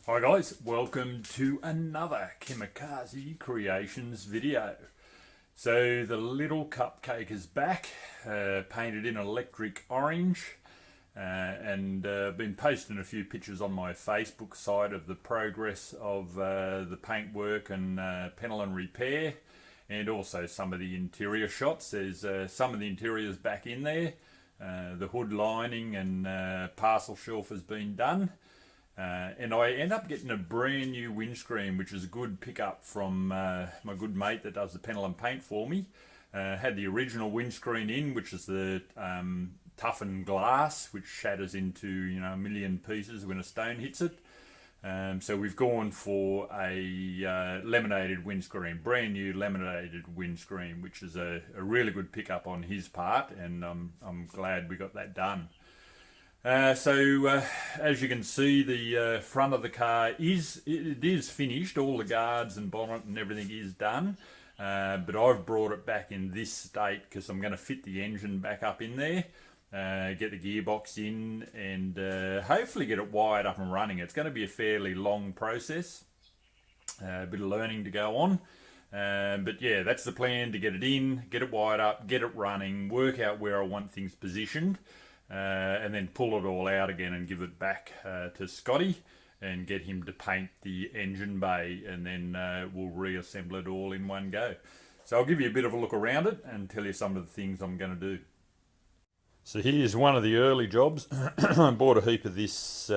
Hi guys, welcome to another CupCake video. So the little cupcake is back, painted in electric orange, and been posting a few pictures on my Facebook site of the progress of the paintwork and panel and repair, and also some of the interior shots. There's some of the interiors back in there. The hood lining and parcel shelf has been done. And I end up getting a brand new windscreen, which is a good pickup from my good mate that does the panel and paint for me. Had the original windscreen in, which is the toughened glass, which shatters into a million pieces when a stone hits it. So we've gone for a laminated windscreen, brand new laminated windscreen, which is a really good pickup on his part, and I'm glad we got that done. So as you can see, the front of the car is finished. All the guards and bonnet and everything is done, but I've brought it back in this state because I'm going to fit the engine back up in there, get the gearbox in, and hopefully get it wired up and running. It's going to be a fairly long process, a bit of learning to go on, but yeah, that's the plan: to get it in, get it wired up, get it running, work out where I want things positioned. And then pull it all out again and give it back to Scotty and get him to paint the engine bay, and then we'll reassemble it all in one go. So I'll give you a bit of a look around it and tell you some of the things I'm going to do. So here's one of the early jobs. I bought a heap of this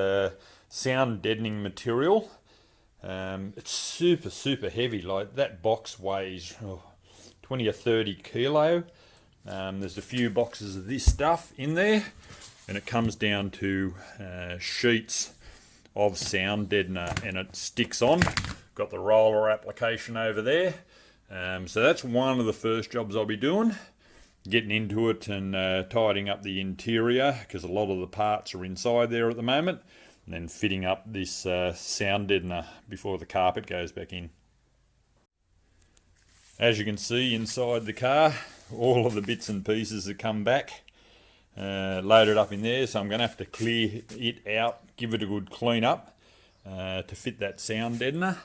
sound deadening material. It's super heavy. Like that box weighs 20 or 30 kilo. There's a few boxes of this stuff in there, and it comes down to sheets of sound deadener, and it sticks on. Got the roller application over there. So that's one of the first jobs I'll be doing, getting into it and tidying up the interior, because a lot of the parts are inside there at the moment, and then fitting up this sound deadener before the carpet goes back in. As you can see inside the car, all of the bits and pieces have come back, loaded up in there, so I'm going to have to clear it out, give it a good clean up to fit that sound deadener.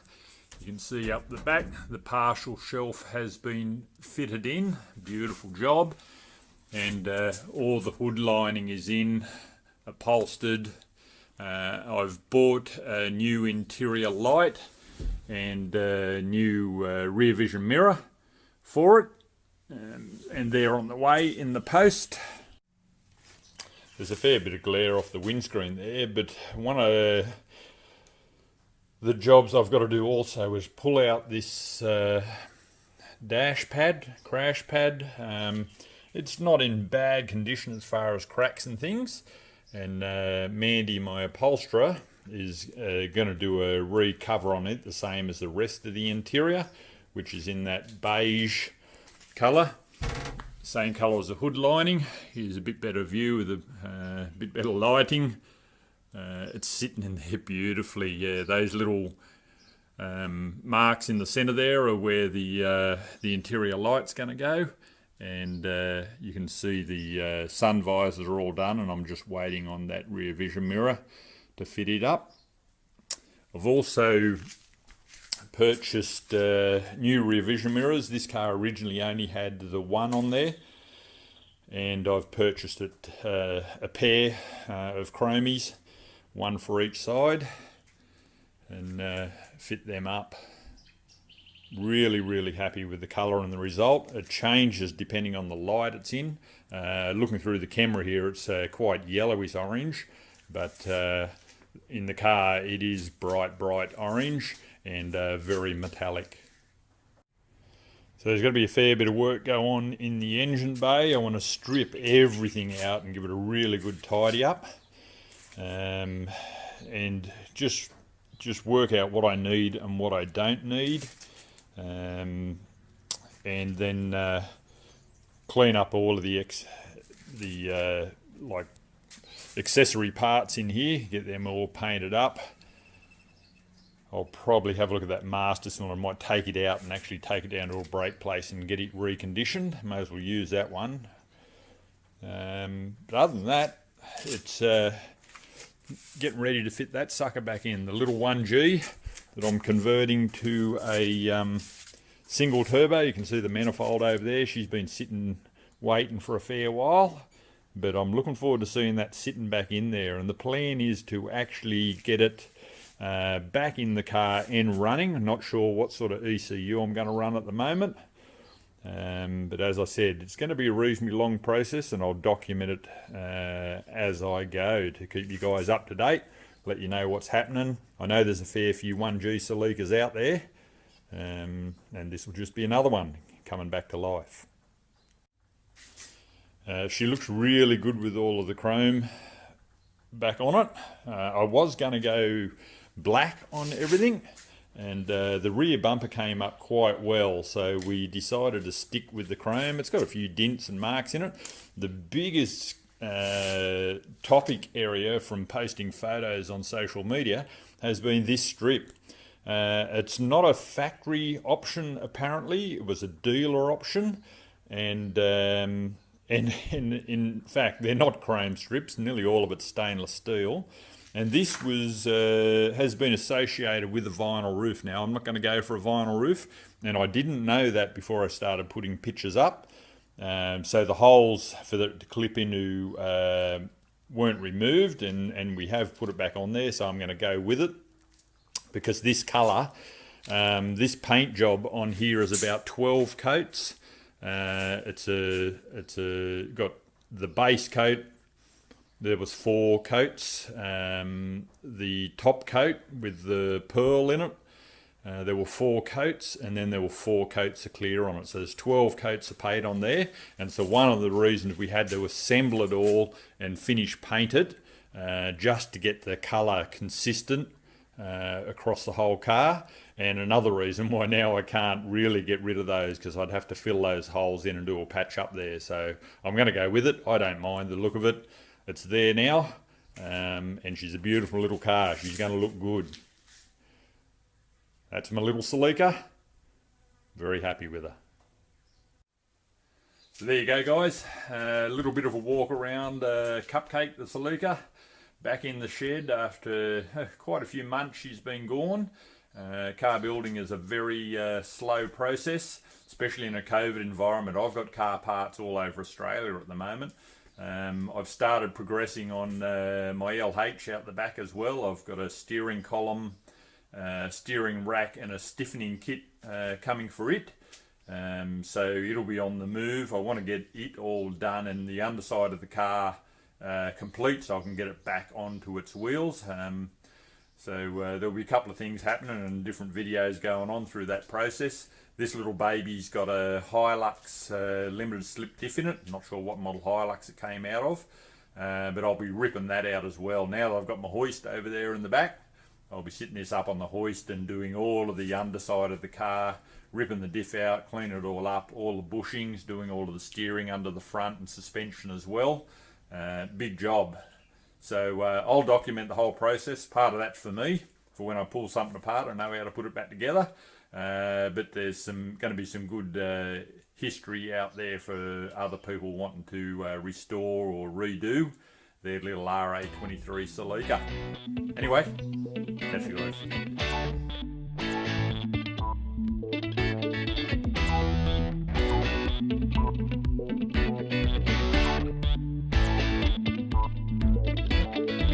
You can see up the back, the partial shelf has been fitted in, beautiful job, and all the hood lining is in, upholstered. I've bought a new interior light and a new rear vision mirror for it. And they're on the way in the post. There's a fair bit of glare off the windscreen there, but one of the jobs I've got to do also is pull out this dash pad, crash pad. It's not in bad condition as far as cracks and things, and Mandy, my upholsterer, is going to do a recover on it, the same as the rest of the interior, which is in that beige colour, same colour as the hood lining. Here's a bit better view with a bit better lighting It's sitting in there beautifully. Yeah, those little marks in the centre there are where the interior light's going to go, and you can see the sun visors are all done, and I'm just waiting on that rear vision mirror to fit it up. I've also purchased new rear vision mirrors. This car originally only had the one on there, and I've purchased it a pair of chromies, one for each side, and fit them up. Really happy with the colour and the result. It changes depending on the light it's in. Looking through the camera here, it's quite yellowish orange, but in the car it is bright orange and very metallic. So there's got to be a fair bit of work go on in the engine bay. I want to strip everything out and give it a really good tidy up, and just work out what I need and what I don't need, and then clean up all of the like accessory parts in here, get them all painted up. I'll probably have a look at that master cylinder. I might take it out and actually take it down to a brake place and get it reconditioned. May as well use that one. But other than that, it's getting ready to fit that sucker back in. The little 1G that I'm converting to a single turbo. You can see the manifold over there. She's been sitting waiting for a fair while, but I'm looking forward to seeing that sitting back in there. And the plan is to actually get it back in the car and running. I'm not sure what sort of ECU I'm going to run at the moment, but as I said, it's going to be a reasonably long process, and I'll document it as I go to keep you guys up to date, let you know what's happening. I know there's a fair few 1G Celicas out there, and this will just be another one coming back to life. She looks really good with all of the chrome back on it. I was going to go black on everything, and the rear bumper came up quite well, so we decided to stick with the chrome. It's got a few dents and marks in it. The biggest topic area from posting photos on social media has been this strip. It's not a factory option apparently, it was a dealer option, and in fact they're not chrome strips, nearly all of it's stainless steel. And this was has been associated with a vinyl roof. Now, I'm not going to go for a vinyl roof, and I didn't know that before I started putting pictures up. So the holes for it to clip into weren't removed, and we have put it back on there, so I'm going to go with it. Because this colour, this paint job on here is about 12 coats. It's got the base coat. There was 4 coats. The top coat with the pearl in it, there were 4 coats, and then there were 4 coats of clear on it. So there's 12 coats of paint on there, and so one of the reasons we had to assemble it all and finish paint it, just to get the colour consistent across the whole car. And another reason why now I can't really get rid of those, because I'd have to fill those holes in and do a patch up there. So I'm going to go with it. I don't mind the look of it. It's there now, and she's a beautiful little car. She's going to look good. That's my little Celica. Very happy with her. So there you go, guys. A little bit of a walk around CupCake, the Celica. Back in the shed after quite a few months she's been gone. Car building is a very slow process, especially in a COVID environment. I've got car parts all over Australia at the moment. I've started progressing on my LH out the back as well. I've got a steering column, steering rack and a stiffening kit coming for it. So it'll be on the move. I want to get it all done and the underside of the car complete so I can get it back onto its wheels. So there'll be a couple of things happening and different videos going on through that process. This little baby's got a Hilux limited slip diff in it. Not sure what model Hilux it came out of, but I'll be ripping that out as well. Now that I've got my hoist over there in the back, I'll be sitting this up on the hoist and doing all of the underside of the car, ripping the diff out, cleaning it all up, all the bushings, doing all of the steering under the front and suspension as well. Big job. So I'll document the whole process. Part of that's for me, for when I pull something apart, I know how to put it back together. But there's going to be some good history out there for other people wanting to restore or redo their little RA23 Celica. Anyway, catch you guys.